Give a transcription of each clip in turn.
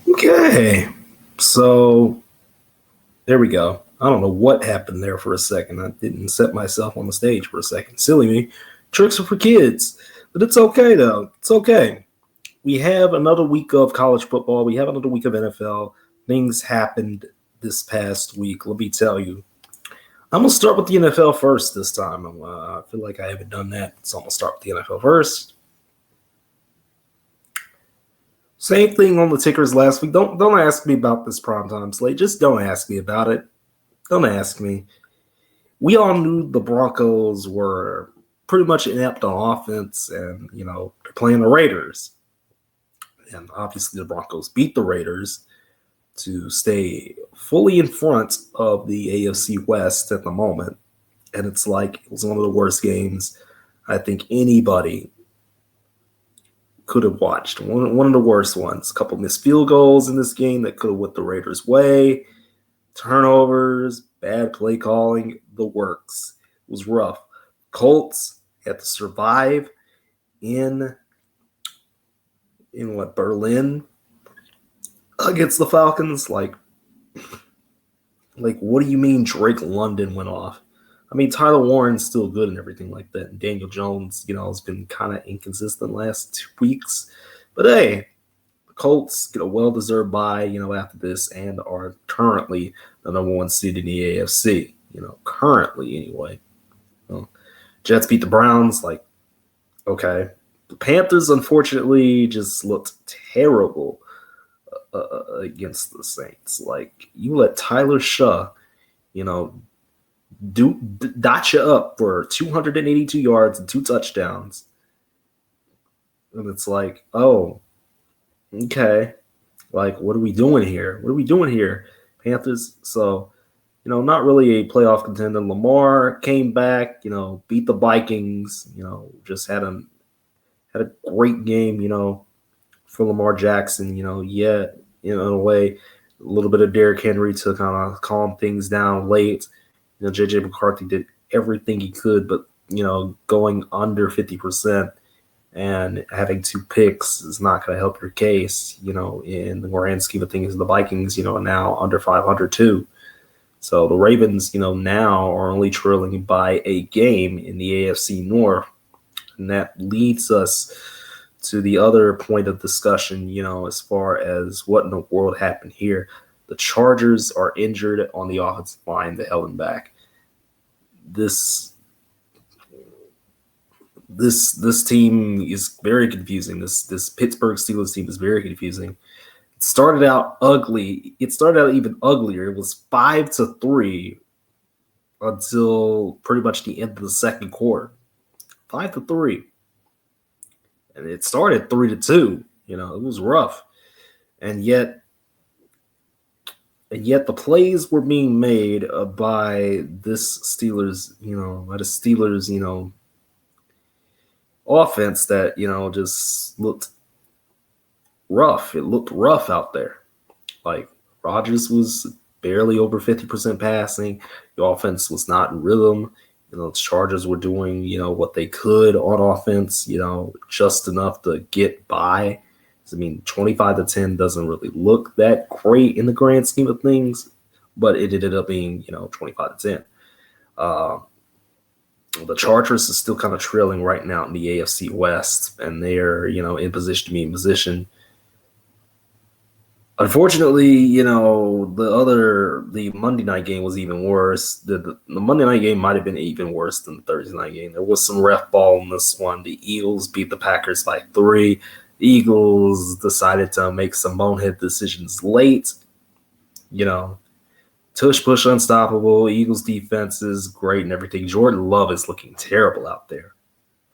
Okay, so there we go. I don't know what happened there for a second. I didn't set myself on the stage for a second. Silly me. Tricks are for kids, but it's okay though. It's okay. We have another week of college football. We have another week of NFL. Things happened this past week. Let me tell you. I'm gonna start with the NFL first this time. I feel like I haven't done that, so I'm gonna start with the NFL first. Same thing on the tickers last week. Don't ask me about this primetime slate. Just don't ask me about it. Don't ask me. We all knew the Broncos were pretty much inept on offense, and they're playing the Raiders, and obviously the Broncos beat the Raiders to stay fully in front of the AFC West at the moment. And it's like it was one of the worst games I think anybody could have watched. One of the worst ones. A couple missed field goals in this game that could have went the Raiders' way. Turnovers, bad play calling, the works. It was rough. Colts had to survive in Berlin against the Falcons. Like what do you mean Drake London went off? I mean, Tyler Warren's still good and everything like that. And Daniel Jones, has been kind of inconsistent last 2 weeks. But hey, the Colts get a well-deserved bye, after this, and are currently the number one seed in the AFC. Currently anyway. Jets beat the Browns. Okay. The Panthers, unfortunately, just looked terrible against the Saints. You let Tyler Shaw, dot you up for 282 yards and 2 touchdowns. And it's like, oh, okay. What are we doing here? What are we doing here, Panthers? So, not really a playoff contender. Lamar came back, beat the Vikings, just had a great game, for Lamar Jackson, in a way, a little bit of Derrick Henry to kind of calm things down late. JJ McCarthy did everything he could, but, going under 50% and having 2 picks is not going to help your case, in the grand scheme of things. The Vikings, now under 500 too. So the Ravens, now are only trailing by a game in the AFC North. And that leads us to the other point of discussion, as far as what in the world happened here. The Chargers are injured on the offensive line. They held them back. This team is very confusing. This Pittsburgh Steelers team is very confusing. It started out ugly. It started out even uglier. It was 5-3 until pretty much the end of the second quarter. 5-3. And it started 3-2. It was rough. And yet the plays were being made by this Steelers, offense that, just looked rough. It looked rough out there. Rodgers was barely over 50% passing. The offense was not in rhythm. The Chargers were doing, what they could on offense, just enough to get by. 25-10 doesn't really look that great in the grand scheme of things, but it ended up being, 25-10. The Chargers is still kind of trailing right now in the AFC West, and they're, in position to be in position. Unfortunately, the Monday night game was even worse. The Monday night game might have been even worse than the Thursday night game. There was some ref ball in this one. The Eagles beat the Packers by 3. The Eagles decided to make some bonehead decisions late. Tush push unstoppable. Eagles defense is great and everything. Jordan Love is looking terrible out there.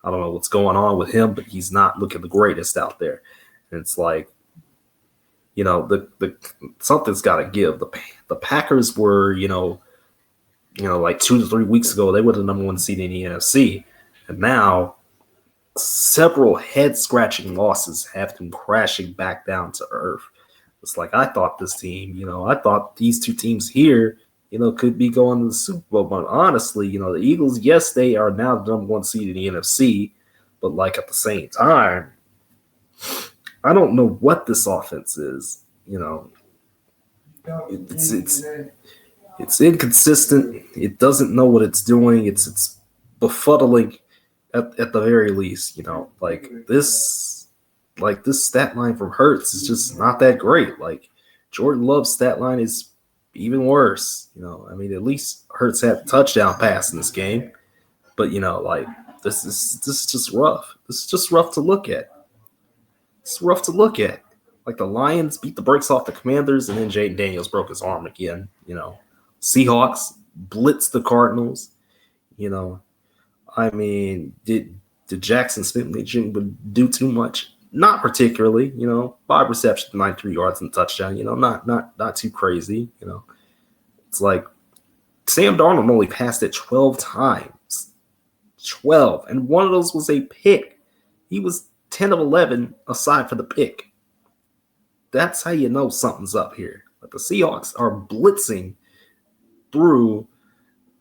I don't know what's going on with him, but he's not looking the greatest out there. And it's like, the something's got to give. The Packers were, like 2 to 3 weeks ago, they were the number 1 seed in the NFC. And now several head-scratching losses have them crashing back down to earth. It's like, I thought this team, I thought these 2 teams here, could be going to the Super Bowl. But honestly, the Eagles, yes, they are now the number 1 seed in the NFC. But at the same time, I don't know what this offense is. It's inconsistent. It doesn't know what it's doing. It's befuddling at the very least. This stat line from Hurts is just not that great. Like Jordan Love's stat line is even worse. I mean, at least Hurts had a touchdown pass in this game. But this is just rough. This is just rough to look at. It's rough to look at. Like the Lions beat the brakes off the Commanders, and then Jaden Daniels broke his arm again. Seahawks blitzed the Cardinals. I mean, did Jackson Smith-Njigba do too much? Not particularly. 5 receptions, 93 yards, and a touchdown. Not too crazy. It's like Sam Darnold only passed it 12 times. 12, and one of those was a pick. He was 10 of 11 aside for the pick. That's how you know something's up here. But the Seahawks are blitzing through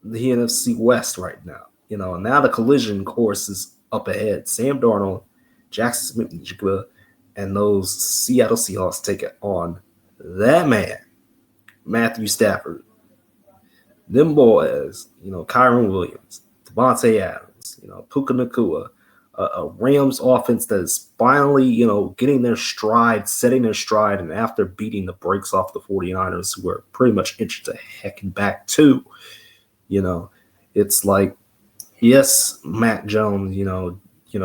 the NFC West right now. And now the collision course is up ahead. Sam Darnold, Jackson Smith-Njigba, and those Seattle Seahawks take it on that man, Matthew Stafford. Them boys, Kyron Williams, Devontae Adams, Puka Nacua, a Rams offense that is finally, getting their stride, setting their stride, and after beating the brakes off the 49ers, who are pretty much inched a hecking back too, it's like, yes, Matt Jones,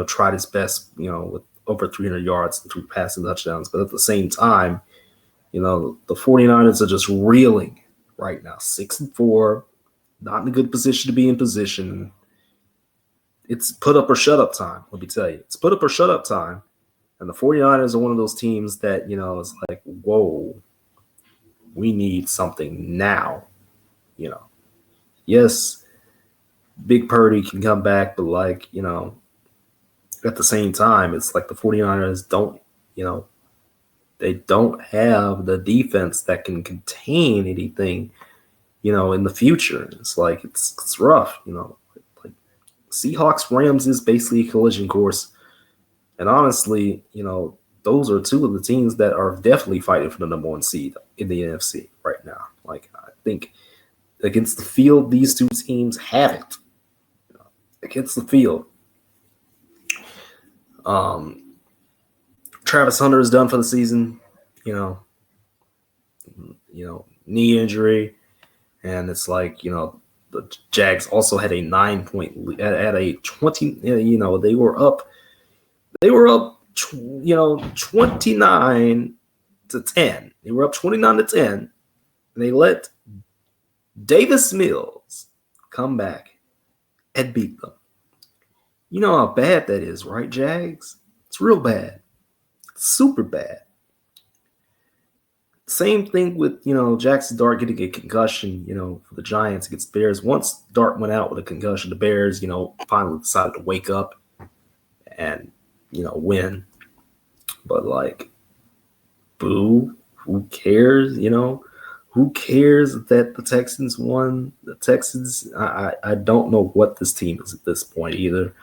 tried his best, with over 300 yards and 3 passing touchdowns, but at the same time, the 49ers are just reeling right now, 6-4, not in a good position to be in position. It's put up or shut up time, let me tell you. It's put up or shut up time. And the 49ers are one of those teams that, is like, whoa, we need something now. Yes, Big Purdy can come back, but at the same time, it's like the 49ers don't, they don't have the defense that can contain anything, in the future. It's like, it's rough, Seahawks Rams is basically a collision course. And honestly, those are two of the teams that are definitely fighting for the number 1 seed in the NFC right now. Like, I think against the field, these two teams have it. Against the field. Travis Hunter is done for the season, knee injury. And it's like, the Jags also had a 9-point lead at a 20, they were up 29 to 10. They were up 29 to 10, and they let Davis Mills come back and beat them. You know how bad that is, right, Jags? It's real bad. Super bad. Same thing with, Jackson Dart getting a concussion, for the Giants against the Bears. Once Dart went out with a concussion, the Bears, finally decided to wake up and, win. But, boo, who cares, Who cares that the Texans won? The Texans, I don't know what this team is at this point either.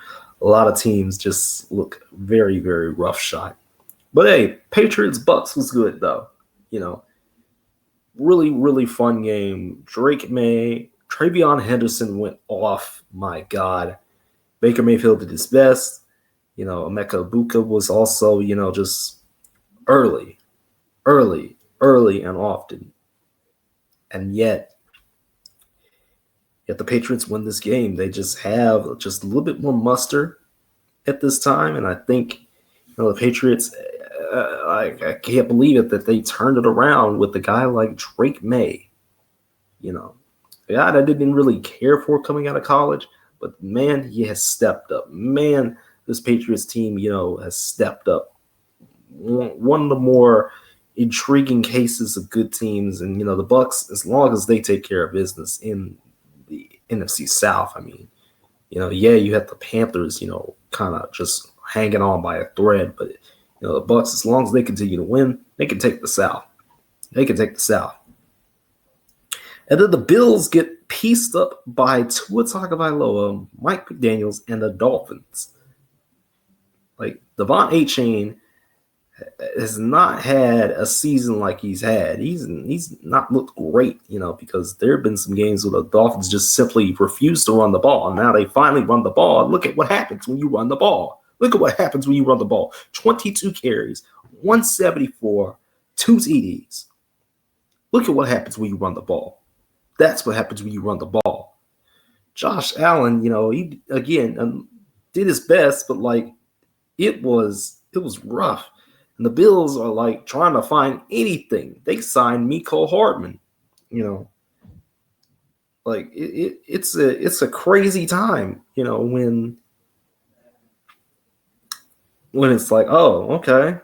A lot of teams just look very, very rough shot. But, hey, Patriots-Bucks was good, though. Really, really fun game. Drake May, Travion Henderson went off. My God. Baker Mayfield did his best. Emeka Ibuka was also, just early and often. And yet the Patriots win this game. They just have just a little bit more muster at this time. And I think, the Patriots, I can't believe it that they turned it around with a guy like Drake May. A guy that I didn't really care for coming out of college, but man, he has stepped up. Man, this Patriots team, has stepped up. One of the more intriguing cases of good teams, and the Bucks, as long as they take care of business in the NFC South, I mean, you have the Panthers, kind of just hanging on by a thread, but the Bucks, as long as they continue to win, they can take the South. They can take the South. And then the Bills get pieced up by Tua Tagovailoa, Mike McDaniels, and the Dolphins. Like, Devon Achane has not had a season like he's had. He's not looked great, because there have been some games where the Dolphins just simply refuse to run the ball. And now they finally run the ball. Look at what happens when you run the ball. Look at what happens when you run the ball. 22 carries, 174, 2 TDs. Look at what happens when you run the ball. That's what happens when you run the ball. Josh Allen, he again did his best, but it was rough. And the Bills are trying to find anything. They signed Mecole Hardman. It's a crazy time, when it's like, oh, okay.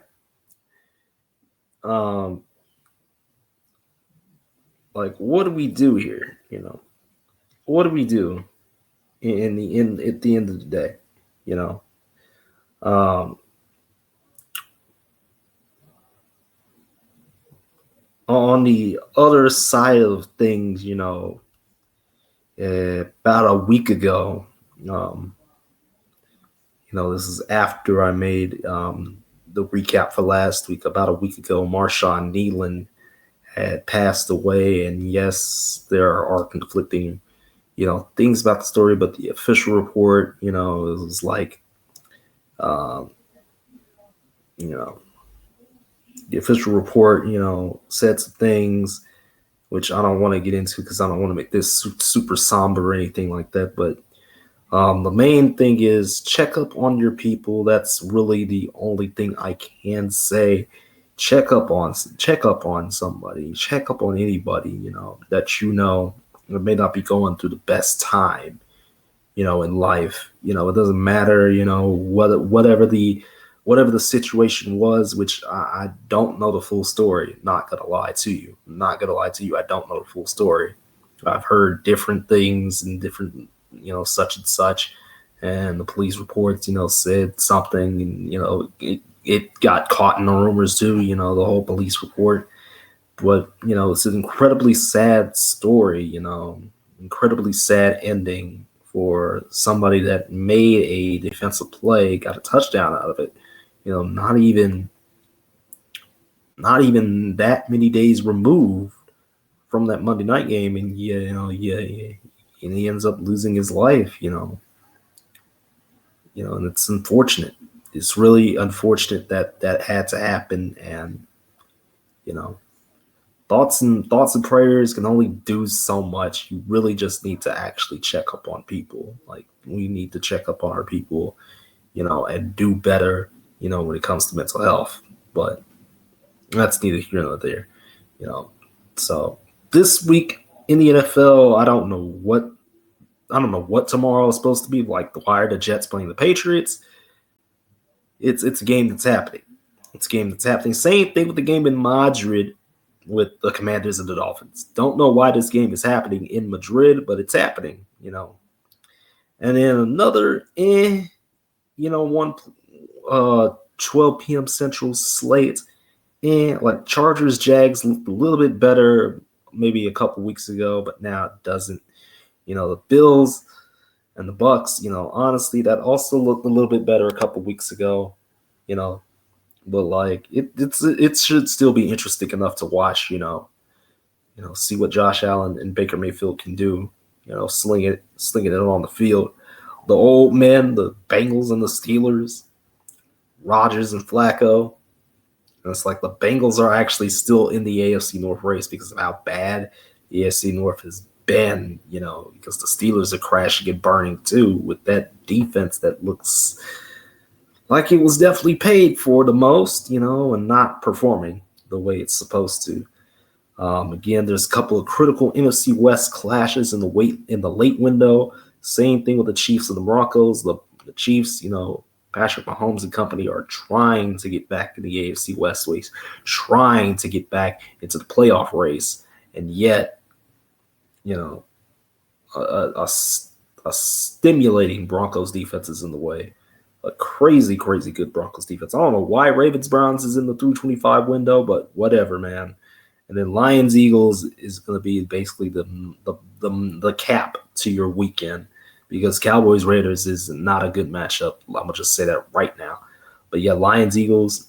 What do we do here? What do we do at the end of the day? On the other side of things, about a week ago, this is after I made the recap for last week. About a week ago, Marshawn Kneeland had passed away, and yes, there are conflicting, things about the story, but the official report, it was the official report, said some things which I don't want to get into because I don't want to make this super somber or anything like that. But the main thing is check up on your people. That's really the only thing I can say. Check up on somebody. Check up on anybody, that that may not be going through the best time, in life. It doesn't matter, whatever the situation was, which I don't know the full story. Not gonna lie to you. I don't know the full story. I've heard different things and different, such and such, and the police reports, said something, and it got caught in the rumors too. The whole police report. But it's an incredibly sad story. Incredibly sad ending for somebody that made a defensive play, got a touchdown out of it. Not even that many days removed from that Monday night game, and and he ends up losing his life, and it's unfortunate. It's really unfortunate that had to happen, and thoughts and prayers can only do so much. You really just need to actually check up on people. We need to check up on our people, and do better, when it comes to mental health. But that's neither here nor there, So this week in the NFL, I don't know what tomorrow is supposed to be. Why are the Jets playing the Patriots? It's a game that's happening. Same thing with the game in Madrid with the Commanders and the Dolphins. Don't know why this game is happening in Madrid, but it's happening, And then another, one 12 p.m. Central slate, and Chargers Jags looked a little bit better maybe a couple weeks ago, but now it doesn't. The Bills and the Bucks, honestly, that also looked a little bit better a couple weeks ago, but it should still be interesting enough to watch, see what Josh Allen and Baker Mayfield can do, slinging it on the field. The old men, the Bengals and the Steelers, Rodgers and Flacco. And it's the Bengals are actually still in the AFC North race because of how bad the AFC North has been, because the Steelers are crashing and burning too with that defense that looks like it was definitely paid for the most, and not performing the way it's supposed to. Again, there's a couple of critical NFC West clashes in the late window. Same thing with the Chiefs and the Broncos. The Chiefs, Patrick Mahomes and company are trying to get back in the AFC West race, trying to get back into the playoff race, and yet, a stimulating Broncos defense is in the way. A crazy, crazy good Broncos defense. I don't know why Ravens-Browns is in the 325 window, but whatever, man. And then Lions-Eagles is going to be basically the cap to your weekend, because Cowboys-Raiders is not a good matchup. I'm going to just say that right now. But yeah, Lions-Eagles,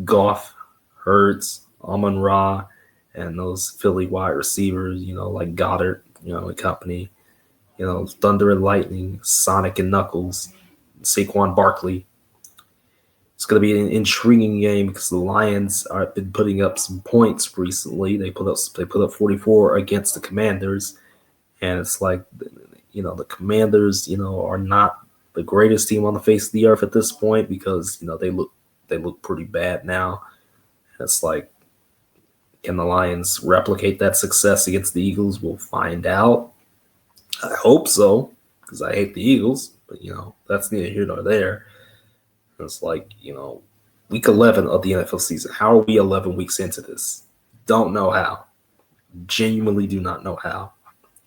Goff, Hurts, Amon-Ra, and those Philly wide receivers, like Goddard, and company, Thunder and Lightning, Sonic and Knuckles, Saquon Barkley. It's going to be an intriguing game because the Lions have been putting up some points recently. They put up 44 against the Commanders, and it's like, the Commanders, are not the greatest team on the face of the earth at this point because they look pretty bad now. It's like, can the Lions replicate that success against the Eagles? We'll find out. I hope so because I hate the Eagles, but that's neither here nor there. It's like, week 11 of the NFL season. How are we 11 weeks into this? Don't know how. Genuinely do not know how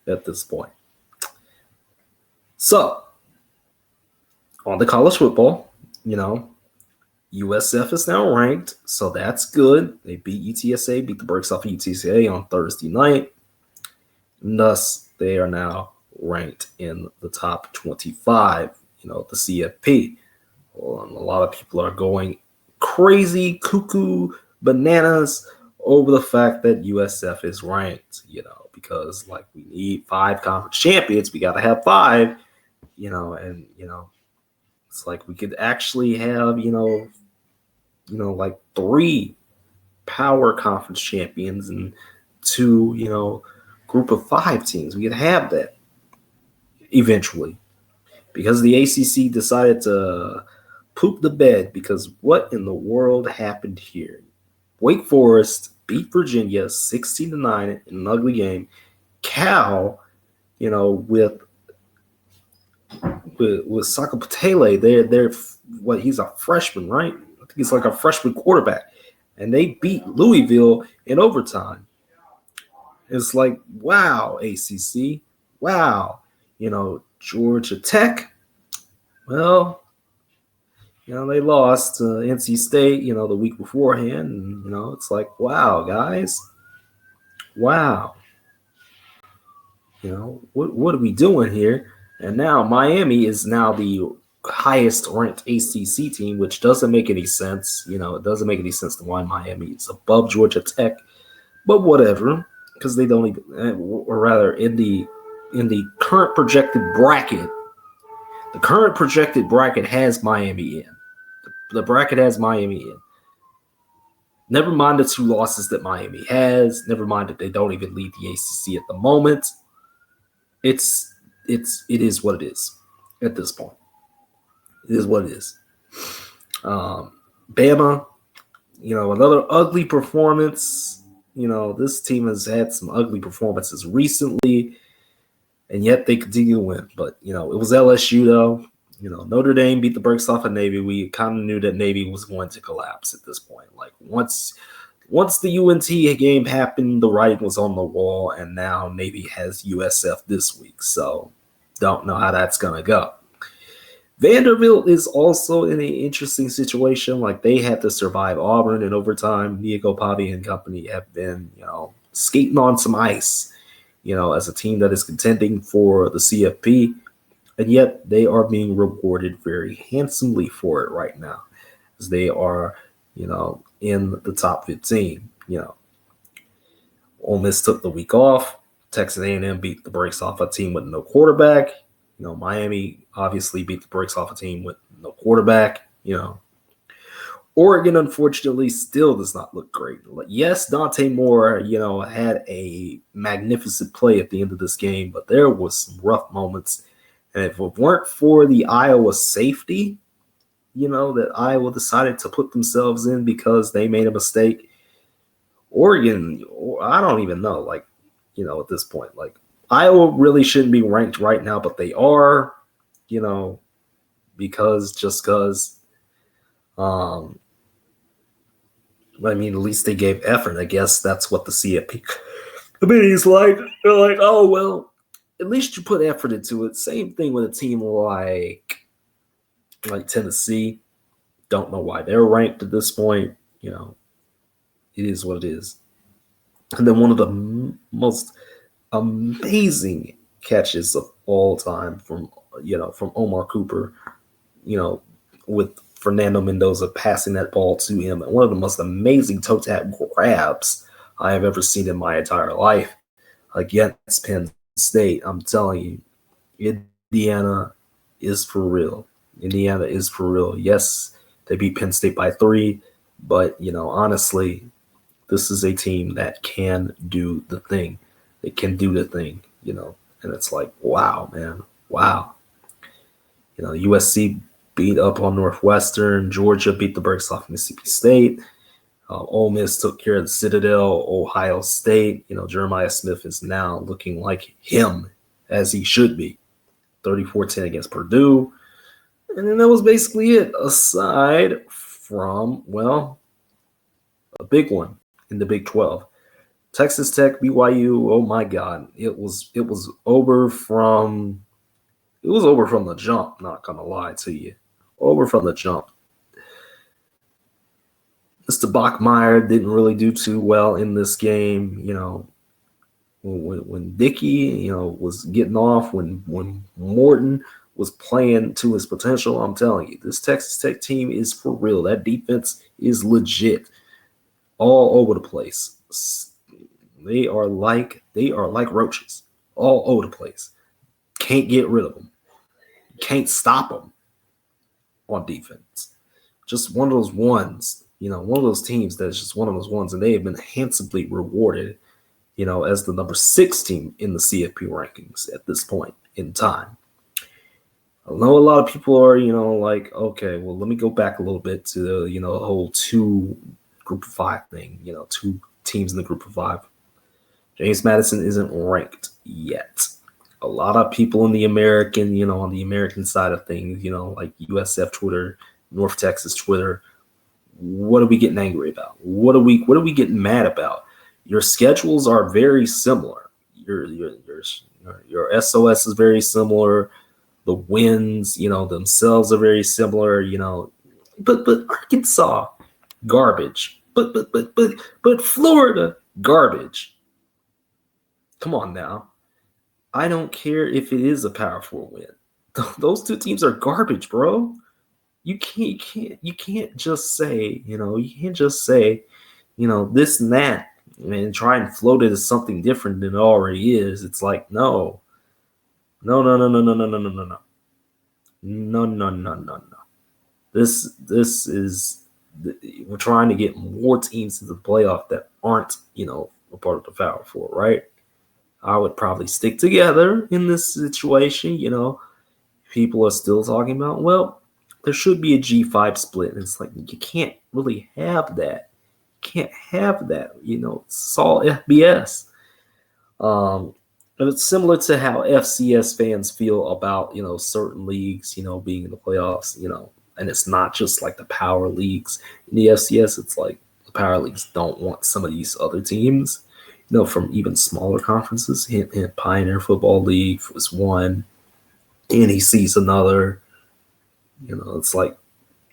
at this point. So, on the college football, USF is now ranked, so that's good. They beat UTSA, beat the brakes off of UTSA on Thursday night. And thus, they are now ranked in the top 25, the CFP. Well, a lot of people are going crazy, cuckoo, bananas over the fact that USF is ranked, because we need 5 conference champions. We got to have 5, and, it's like we could actually have, 3 power conference champions and 2, group of 5 teams. We could have that eventually because the ACC decided to poop the bed because what in the world happened here? Wake Forest beat Virginia 16-9 in an ugly game. Cal, with Sakapatele, they're he's a freshman, right? I think he's like a freshman quarterback. And they beat Louisville in overtime. It's like, wow, ACC. Wow. Georgia Tech. Well, they lost to NC State, the week beforehand. And, it's like, wow, guys. Wow. What are we doing here? And now Miami is now the highest ranked ACC team, which doesn't make any sense. It doesn't make any sense to why Miami is above Georgia Tech. But whatever, because they don't even, or rather, in the current projected bracket, the current projected bracket has Miami in. The bracket has Miami in. Never mind the 2 losses that Miami has. Never mind that they don't even lead the ACC at the moment. It is what it is at this point. It is what it is. Bama, another ugly performance. This team has had some ugly performances recently, and yet they continue to win. But, it was LSU, though. Notre Dame beat the brakes off of Navy. We kind of knew that Navy was going to collapse at this point. Once the UNT game happened, the writing was on the wall, and now Navy has USF this week. So don't know how that's going to go. Vanderbilt is also in an interesting situation. They had to survive Auburn in overtime. Diego Pavi and company have been, skating on some ice, as a team that is contending for the CFP. And yet they are being rewarded very handsomely for it right now, as they are, in the top 15. Ole Miss took the week off. Texas A&M beat the brakes off a team with no quarterback. Miami obviously beat the brakes off a team with no quarterback. Oregon, unfortunately, still does not look great. Yes, Dante Moore, had a magnificent play at the end of this game, but there was some rough moments. And if it weren't for the Iowa safety, that Iowa decided to put themselves in because they made a mistake, Oregon, I don't even know, at this point. Iowa really shouldn't be ranked right now, but they are, because at least they gave effort. I guess that's what the CFP committee's like. They're like, oh, well, at least you put effort into it. Same thing with a team like Tennessee. Don't know why they're ranked at this point. It is what it is. And then one of the most amazing catches of all time from Omar Cooper, with Fernando Mendoza passing that ball to him. One of the most amazing toe tap grabs I have ever seen in my entire life against Penn State. I'm telling you, Indiana is for real. Indiana is for real. Yes, they beat Penn State by 3, but, honestly, this is a team that can do the thing. They can do the thing, and it's like, wow, man, wow. USC beat up on Northwestern. Georgia beat the brakes off Mississippi State. Ole Miss took care of the Citadel. Ohio State, Jeremiah Smith is now looking like him, as he should be. 34-10 against Purdue. And then that was basically it, aside from, a big one in the Big 12. Texas Tech, BYU, oh my God. It was over from the jump, not gonna lie to you. Over from the jump. Mr. Bachmeier didn't really do too well in this game. When Dickey, was getting off, when Morton was playing to his potential, I'm telling you, this Texas Tech team is for real. That defense is legit, all over the place. They are like roaches, all over the place. Can't get rid of them. Can't stop them on defense. Just one of those ones, one of those teams that's just one of those ones, and they have been handsomely rewarded, as the number 6 team in the CFP rankings at this point in time. I know a lot of people are, like, okay, well, let me go back a little bit to the, the whole 2 group of 5 thing, 2 teams in the group of 5. James Madison isn't ranked yet. A lot of people in the American, on the American side of things, like USF Twitter, North Texas Twitter, what are we getting angry about? What are we getting mad about? Your schedules are very similar. Your SOS is very similar. The wins, themselves are very similar, But Arkansas, garbage. But Florida, garbage. Come on now. I don't care if it is a Power 4 win. Those 2 teams are garbage, bro. You can't just say, this and that, and try and float it as something different than it already is. It's like, no. This is we're trying to get more teams to the playoff that aren't, a part of the Power 4, right? I would probably stick together in this situation. People are still talking about, well, there should be a G5 split. And it's like, you can't really have that. You can't have that. It's all FBS. And it's similar to how FCS fans feel about, certain leagues, being in the playoffs, and it's not just like the power leagues in the FCS. It's like the power leagues don't want some of these other teams, from even smaller conferences. Pioneer Football League was one, NEC's another. It's like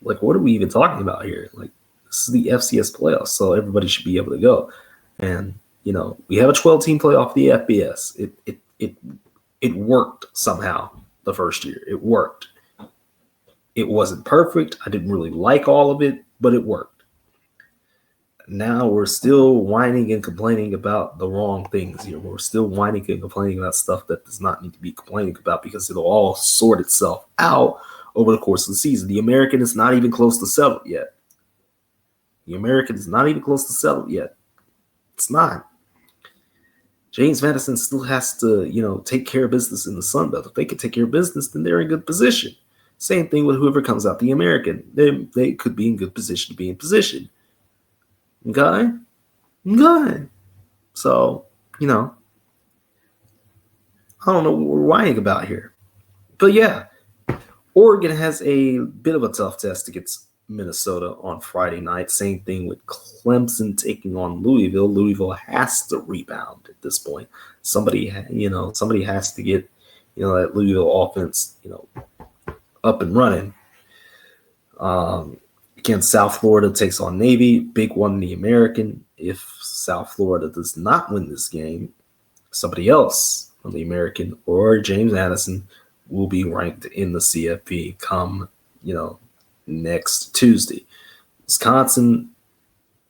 what are we even talking about here? Like, this is the FCS playoffs, so everybody should be able to go. And we have a 12-team playoff, the FBS. It worked somehow the first year. It worked. It wasn't perfect. I didn't really like all of it, but it worked. Now we're still whining and complaining about the wrong things here. We're still whining and complaining about stuff that does not need to be complaining about, because it'll all sort itself out over the course of the season. The American is not even close to settled yet. It's not. James Madison still has to, take care of business in the Sun Belt. If they can take care of business, then they're in good position. Same thing with whoever comes out the American. They could be in good position to be in position. Okay? So, I don't know what we're whining about here. But yeah, Oregon has a bit of a tough test against Minnesota on Friday night. Same thing with Clemson taking on Louisville. Louisville has to rebound at this point. Somebody has to get, that Louisville offense, up and running. Again, South Florida takes on Navy. Big one in the American. If South Florida does not win this game, somebody else on the American or James Madison will be ranked in the CFP come, next Tuesday. Wisconsin,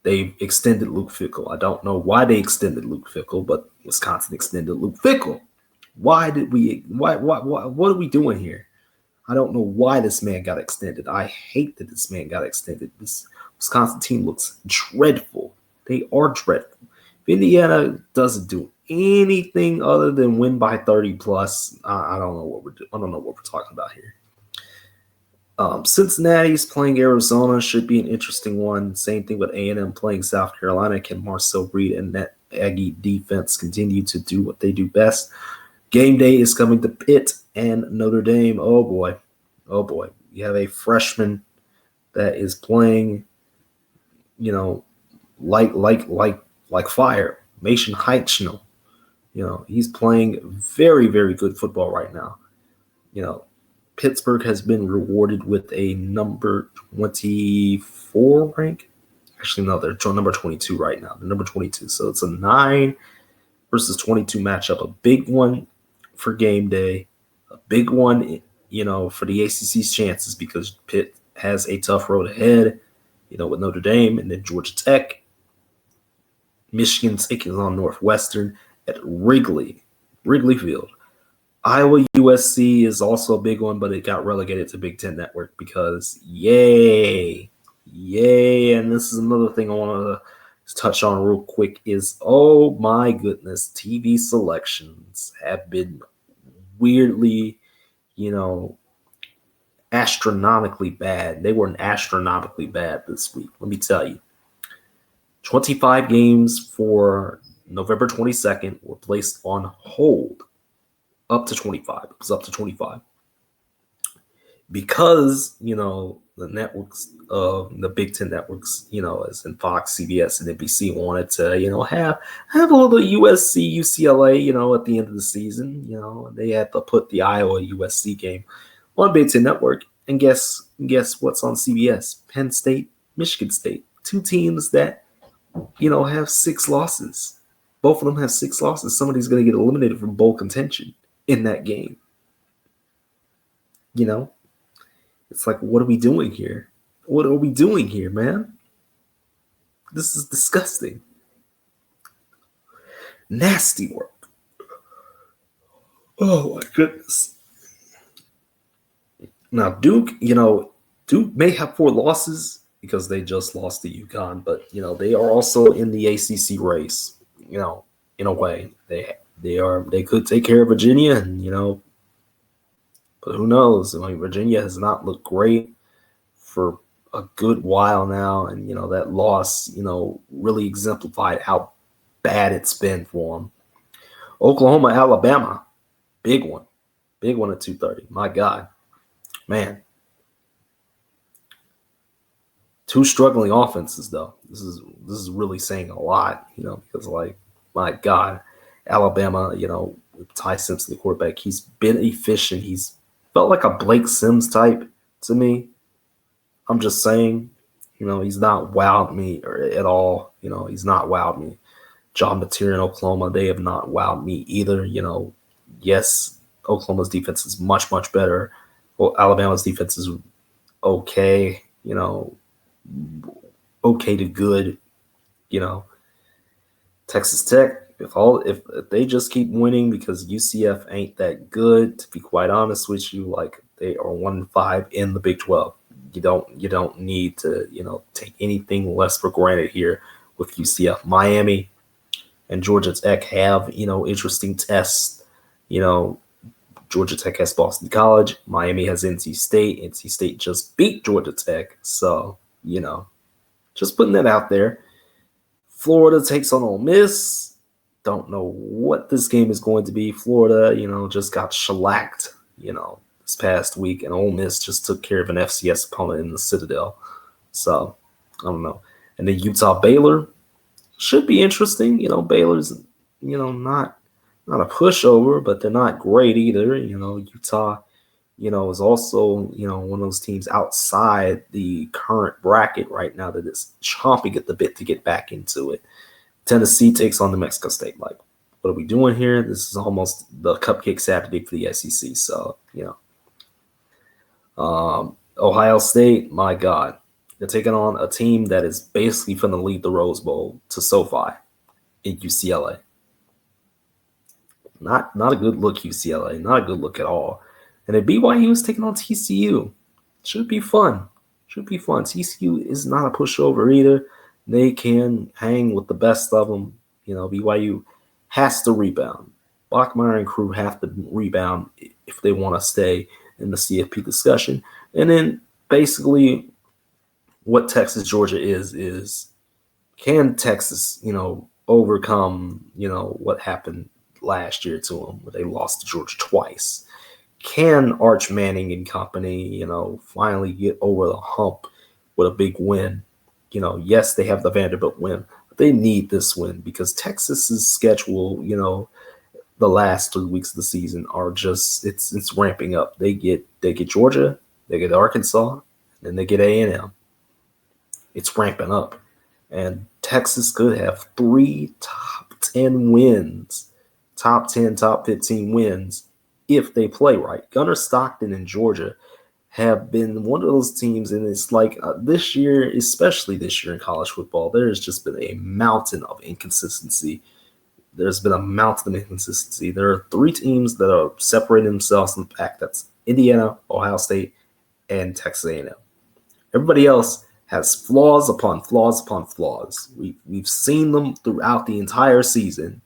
they extended Luke Fickell. I don't know why they extended Luke Fickell, but Wisconsin extended Luke Fickell. Why what are we doing here? I don't know why this man got extended. I hate that this man got extended. This Wisconsin team looks dreadful. They are dreadful. If Indiana doesn't do anything other than win by 30 plus, I don't know what we're doing. I don't know what we're talking about here. Cincinnati's playing Arizona, should be an interesting one. Same thing with A&M playing South Carolina. Can Marcel Reed and that Aggie defense continue to do what they do best? Game day is coming to Pitt and Notre Dame. Oh boy. You have a freshman that is playing, like fire. Mason Heitschnell. He's playing very, very good football right now. Pittsburgh has been rewarded with a number 24 rank. Actually, no, they're number 22 right now. They're number 22. So it's a 9 versus 22 matchup. A big one for game day. A big one, for the ACC's chances because Pitt has a tough road ahead, with Notre Dame and then Georgia Tech. Michigan State is on Northwestern at Wrigley Field. Iowa USC is also a big one, but it got relegated to Big Ten Network because yay. And this is another thing I want to touch on real quick is, oh my goodness, TV selections have been weirdly, astronomically bad. They were astronomically bad this week. Let me tell you. 25 games for November 22nd were placed on hold. Up to 25. It was up to 25. Because, the networks, the Big Ten networks, as in Fox, CBS, and NBC wanted to, have a little USC, UCLA, at the end of the season. They had to put the Iowa USC game on Big Ten Network. And guess what's on CBS? Penn State, Michigan State. Two teams that, have 6 losses. Both of them have 6 losses. Somebody's going to get eliminated from bowl contention in that game. It's like, what are we doing here? What are we doing here, man? This is disgusting. Nasty work. Oh my goodness. Now Duke may have 4 losses because they just lost to UConn, but they are also in the ACC race. In a way, they could take care of Virginia, and but who knows? Virginia has not looked great for a good while now, and that loss, really exemplified how bad it's been for them. Oklahoma, Alabama, big one at 2:30. My God, man, 2 struggling offenses though. This is really saying a lot, because my God, Alabama, with Ty Simpson, the quarterback, he's been efficient. He's felt like a Blake Sims type to me. I'm just saying, he's not wowed me at all. He's not wowed me. John Mateer in Oklahoma, they have not wowed me either. Yes, Oklahoma's defense is much, much better. Well, Alabama's defense is okay, okay to good, Texas Tech, if they just keep winning because UCF ain't that good, to be quite honest with you, they are 1-5 in the Big 12. You don't need to, take anything less for granted here with UCF. Miami and Georgia Tech have, interesting tests. Georgia Tech has Boston College. Miami has NC State. NC State just beat Georgia Tech. So, just putting that out there. Florida takes on Ole Miss. Don't know what this game is going to be. Florida, just got shellacked, this past week. And Ole Miss just took care of an FCS opponent in the Citadel. So, I don't know. And then Utah Baylor should be interesting. Baylor's, not a pushover, but they're not great either. Utah, is also, one of those teams outside the current bracket right now that is chomping at the bit to get back into it. Tennessee takes on New Mexico State. What are we doing here? This is almost the cupcake Saturday for the SEC. So, Ohio State, my God, they're taking on a team that is basically going to lead the Rose Bowl to SoFi in UCLA. Not a good look, UCLA. Not a good look at all. And then BYU is taking on TCU. Should be fun. Should be fun. TCU is not a pushover either. They can hang with the best of them. BYU has to rebound. Bachmeier and crew have to rebound if they want to stay in the CFP discussion. And then basically what Texas Georgia is can Texas, overcome, what happened last year to them where they lost to Georgia twice? Can Arch Manning and company, finally get over the hump with a big win? Yes, they have the Vanderbilt win, but they need this win because Texas's schedule, the last 3 weeks of the season are just it's ramping up. They get Georgia, they get Arkansas, and they get A&M. It's ramping up. And Texas could have 3 top 10 wins, top 10, top 15 wins if they play right. Gunnar Stockton and Georgia have been one of those teams, and it's like this year, especially this year in college football, there's just been a mountain of inconsistency. There's been a mountain of inconsistency. There are 3 teams that are separating themselves from the pack. That's Indiana, Ohio State, and Texas A&M. Everybody else has flaws upon flaws upon flaws. We've seen them throughout the entire season.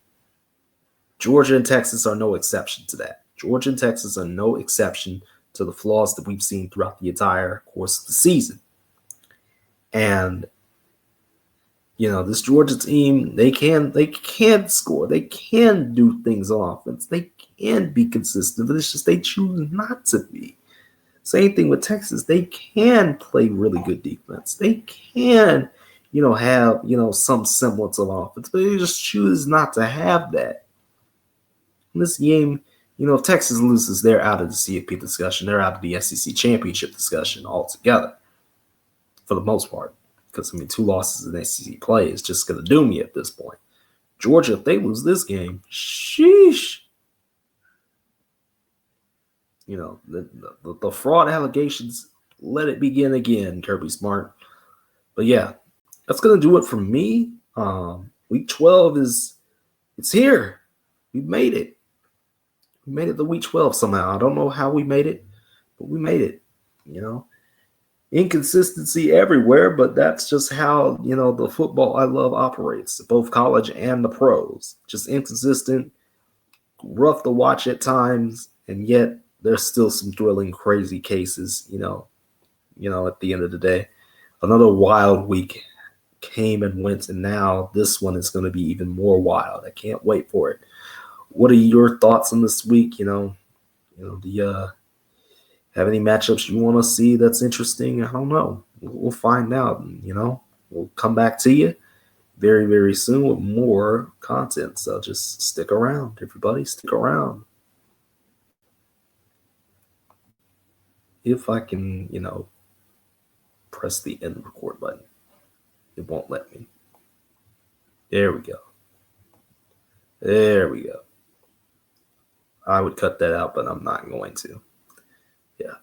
Georgia and Texas are no exception to that. Georgia and Texas are no exception to the flaws that we've seen throughout the entire course of the season. And this Georgia team, they can score. They can do things on offense. They can be consistent, but it's just they choose not to be. Same thing with Texas. They can play really good defense. They can, have, some semblance of offense, but they just choose not to have that. In this game, if Texas loses, they're out of the CFP discussion. They're out of the SEC championship discussion altogether, for the most part. Because, 2 losses in SEC play is just going to doom you at this point. Georgia, if they lose this game, sheesh. The fraud allegations, let it begin again, Kirby Smart. But yeah, that's going to do it for me. Week 12 it's here. We made it. We made it to week 12 somehow. I don't know how we made it, but we made it. Inconsistency everywhere, but that's just how, the football I love operates, both college and the pros. Just inconsistent, rough to watch at times, and yet there's still some thrilling, crazy cases, at the end of the day. Another wild week came and went, and now this one is going to be even more wild. I can't wait for it. What are your thoughts on this week? Do you have any matchups you want to see that's interesting? I don't know. We'll find out. We'll come back to you very, very soon with more content. So just stick around, everybody. Stick around. If I can, press the end record button, it won't let me. There we go. There we go. I would cut that out, but I'm not going to. Yeah.